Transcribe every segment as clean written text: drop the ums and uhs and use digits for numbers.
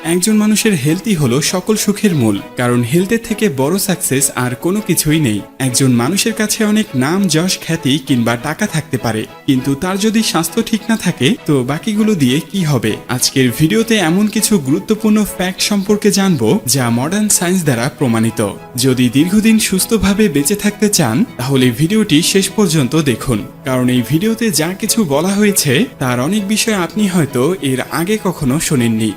একজন মানুষের হেলথই হলো সকল সুখের মূল, কারণ হেলথের থেকে বড় সাকসেস আর কোনো কিছুই নেই। একজন মানুষের কাছে অনেক নাম, যশ, খ্যাতি কিংবা টাকা থাকতে পারে, কিন্তু তার যদি স্বাস্থ্য ঠিক না থাকে তো বাকিগুলো দিয়ে কি হবে? আজকের ভিডিওতে এমন কিছু গুরুত্বপূর্ণ ফ্যাক্ট সম্পর্কে জানবো যা মডার্ন সায়েন্স দ্বারা প্রমাণিত। যদি দীর্ঘদিন সুস্থভাবে বেঁচে থাকতে চান তাহলে ভিডিওটি শেষ পর্যন্ত দেখুন, কারণ এই ভিডিওতে যা কিছু বলা হয়েছে তার অনেক বিষয় আপনি হয়তো এর আগে কখনো শোনেননি।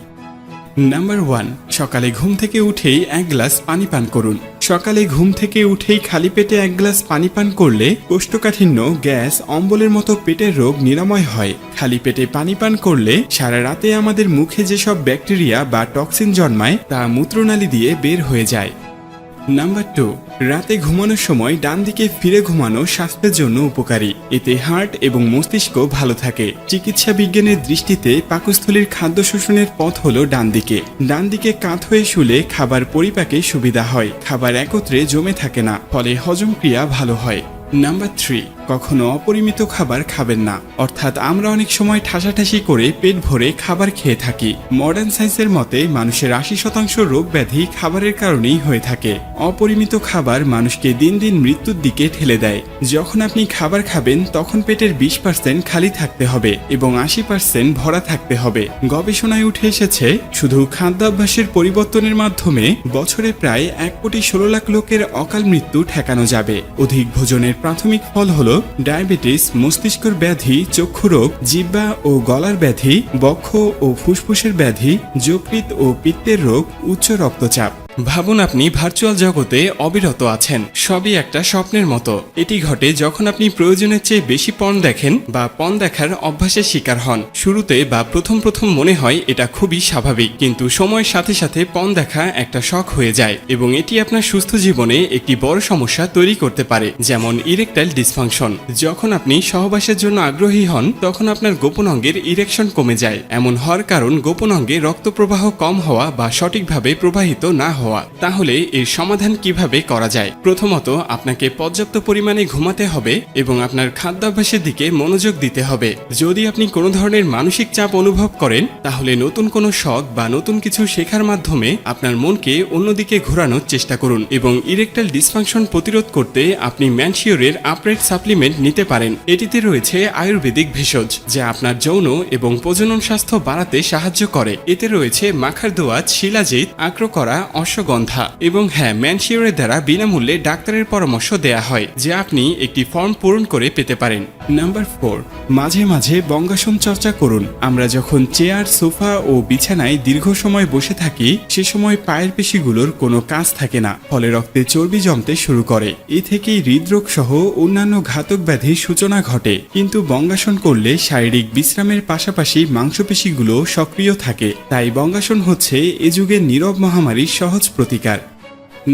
নাম্বার 1, সকালে ঘুম থেকে উঠেই 1 গ্লাস পানি পান করুন। সকালে ঘুম থেকে উঠেই খালি পেটে 1 গ্লাস পানি পান করলে কোষ্ঠকাঠিন্য, গ্যাস, অম্বলের মতো পেটের রোগ নিরাময় হয়। খালি পেটে পানি পান করলে সারা রাতে আমাদের মুখে যেসব ব্যাকটেরিয়া বা টক্সিন জন্মায় তা মূত্রনালী দিয়ে বের হয়ে যায়। নাম্বার 2, রাতে ঘুমানোর সময় ডান দিকে ফিরে ঘুমানো স্বাস্থ্যের জন্য উপকারী। এতে হার্ট এবং মস্তিষ্ক ভালো থাকে। চিকিৎসা বিজ্ঞানের দৃষ্টিতে পাকস্থলীর খাদ্য শোষণের পথ হলো ডান দিকে। ডান দিকে কাত হয়ে শুলে খাবার পরিপাকে সুবিধা হয়, খাবার একত্রে জমে থাকে না, ফলে হজম ক্রিয়া ভালো হয়। নাম্বার 3, কখনো অপরিমিত খাবার খাবেন না। অর্থাৎ আমরা অনেক সময় ঠাসাঠাসি করে পেট ভরে খাবার খেয়ে থাকি। মডার্ন সায়েন্সের মতে মানুষের 80% রোগ ব্যাধি খাবারের কারণেই হয়ে থাকে। অপরিমিত খাবার মানুষকে দিন দিন মৃত্যুর দিকে ঠেলে দেয়। যখন আপনি খাবার খাবেন তখন পেটের 20% খালি থাকতে হবে এবং 80% ভরা থাকতে হবে। গবেষণায় উঠে এসেছে শুধু খাদ্যাভ্যাসের পরিবর্তনের মাধ্যমে বছরে প্রায় 1,16,00,000 লোকের অকাল মৃত্যু ঠেকানো যাবে। অধিক ভোজনের প্রাথমিক ফল হলো ডায়াবেটিস, মস্তিষ্কের ব্যাধি, চক্ষু রোগ, জিহ্বা ও গলার ব্যাধি, বক্ষ ও ফুসফুসের ব্যাধি, যকৃৎ ও পিত্তের রোগ, উচ্চ রক্তচাপ। ভাবুন আপনি ভার্চুয়াল জগতে অবিরত আছেন, সবই একটা স্বপ্নের মতো। এটি ঘটে যখন আপনি প্রয়োজনের চেয়ে বেশি পর্ন দেখেন বা পর্ন দেখার অভ্যাসের শিকার হন। শুরুতে বা প্রথম মনে হয় এটা খুবই স্বাভাবিক, কিন্তু সময়ের সাথে সাথে পর্ন দেখা একটা শখ হয়ে যায় এবং এটি আপনার সুস্থ জীবনে একটি বড় সমস্যা তৈরি করতে পারে, যেমন ইরেকটাইল ডিসফাংশন। যখন আপনি সহবাসের জন্য আগ্রহী হন তখন আপনার গোপন অঙ্গের ইরেকশন কমে যায়। এমন হওয়ার কারণ গোপন অঙ্গে রক্ত প্রবাহ কম হওয়া বা সঠিকভাবে প্রবাহিত না হওয়া। তাহলে এর সমাধান কিভাবে করা যায়? প্রথমত, আপনাকে পর্যাপ্ত পরিমাণে ঘুমাতে হবে এবং আপনার খাদ্যাভ্যাসের দিকে মনোযোগ দিতে হবে। যদি আপনি কোনো ধরনের মানসিক চাপ অনুভব করেন তাহলে নতুন কোনো শখ বা নতুন কিছু শেখার মাধ্যমে আপনার মনকে অন্যদিকে ঘোরানোর চেষ্টা করুন এবং ইরেকটাইল ডিসফাংশন প্রতিরোধ করতে আপনি ম্যানশিওরের আপরাইট সাপ্লিমেন্ট নিতে পারেন। এটিতে রয়েছে আয়ুর্বেদিক ভেষজ যা আপনার যৌন এবং প্রজনন স্বাস্থ্য বাড়াতে সাহায্য করে। এতে রয়েছে মাখার দোয়াত, শিলাজিৎ, আক্রকরা, অশ্বগন্ধা এবং ম্যানশিওরের দ্বারা বিনামূল্যে ডাক্তারের পরামর্শ দেয়া হয়, যা আপনি একটি ফর্ম পূরণ করে পেতে পারেন। নাম্বার 4, মাঝে মাঝে বঙ্গাসন চর্চা করুন। আমরা যখন চেয়ার, সোফা ও বিছানায় দীর্ঘ সময় বসে থাকি সে সময় পায়ের পেশিগুলোর কোনো কাজ থাকে না, ফলে রক্তে চর্বি জমতে শুরু করে। এ থেকেই হৃদরোগ সহ অন্যান্য ঘাতক ব্যাধির সূচনা ঘটে। কিন্তু বঙ্গাসন করলে শারীরিক বিশ্রামের পাশাপাশি মাংসপেশিগুলো সক্রিয় থাকে, তাই বঙ্গাসন হচ্ছে এ যুগের নীরব মহামারীর সহজ প্রতিকার।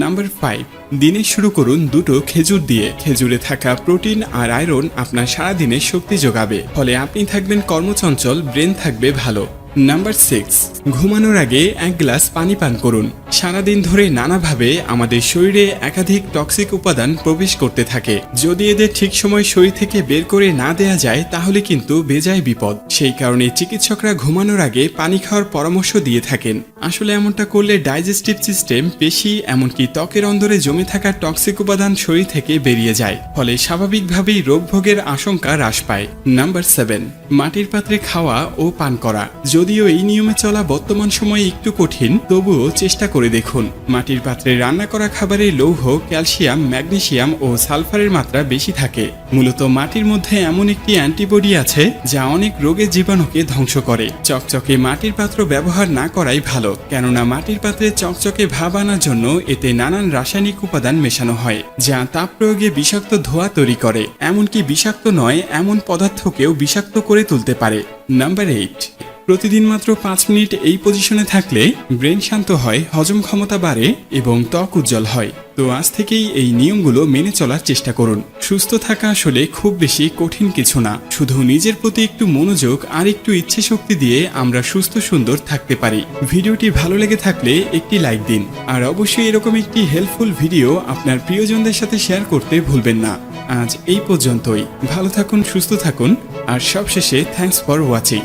নাম্বার 5, দিনে শুরু করুন 2টো খেজুর দিয়ে। খেজুরে থাকা প্রোটিন আর আয়রন আপনার সারাদিনে শক্তি যোগাবে, ফলে আপনি থাকবেন কর্মচঞ্চল, ব্রেন থাকবে ভালো। নাম্বার 6, ঘুমানোর আগে 1 গ্লাস পানি পান করুন। সারাদিন ধরে নানাভাবে আমাদের শরীরে একাধিক টক্সিক উপাদান প্রবেশ করতে থাকে। যদি এদের ঠিক সময় শরীর থেকে বের করে না দেয়া যায় তাহলে কিন্তু বেজায় বিপদ। সেই কারণে চিকিৎসকরা ঘুমানোর আগে পানি খাওয়ার পরামর্শ দিয়ে থাকেন। আসলে এমনটা করলে ডাইজেস্টিভ সিস্টেম, পেশি, এমনকি ত্বকের অন্দরে জমে থাকা টক্সিক উপাদান শরীর থেকে বেরিয়ে যায়, ফলে স্বাভাবিকভাবেই রোগভোগের আশঙ্কা হ্রাস পায়। নাম্বার 7, মাটির পাত্রে খাওয়া ও পান করা। যদিও এই নিয়মে চলা বর্তমান সময়ে একটু কঠিন, তবুও চেষ্টা করে দেখুন। মাটির পাত্রে রান্না করা খাবারে লৌহ, ক্যালসিয়াম, ম্যাগনেসিয়াম ও সালফারের মাত্রা বেশি থাকে। মূলত মাটির মধ্যে এমন একটি অ্যান্টিবডি আছে যা অনেক রোগের জীবাণুকে ধ্বংস করে। চকচকে মাটির পাত্র ব্যবহার না করাই ভালো, কেননা মাটির পাত্রে চকচকে ভাব আনার জন্য এতে নানান রাসায়নিক উপাদান মেশানো হয় যা তাপ প্রয়োগে বিষাক্ত ধোঁয়া তৈরি করে। এমনকি বিষাক্ত নয় এমন পদার্থকেও বিষাক্ত করে তুলতে পারে। নাম্বার 8, প্রতিদিন মাত্র 5 মিনিট এই পজিশনে থাকলে ব্রেন শান্ত হয়, হজম ক্ষমতা বাড়ে এবং ত্বক উজ্জ্বল হয়। তো আজ থেকেই এই নিয়মগুলো মেনে চলার চেষ্টা করুন। সুস্থ থাকা আসলে খুব বেশি কঠিন কিছু না, শুধু নিজের প্রতি একটু মনোযোগ আর একটু ইচ্ছে শক্তি দিয়ে আমরা সুস্থ সুন্দর থাকতে পারি। ভিডিওটি ভালো লেগে থাকলে একটি লাইক দিন আর অবশ্যই এরকম একটি হেল্পফুল ভিডিও আপনার প্রিয়জনদের সাথে শেয়ার করতে ভুলবেন না। আজ এই পর্যন্তই। ভালো থাকুন, সুস্থ থাকুন আর সবশেষে থ্যাঙ্কস ফর ওয়াচিং।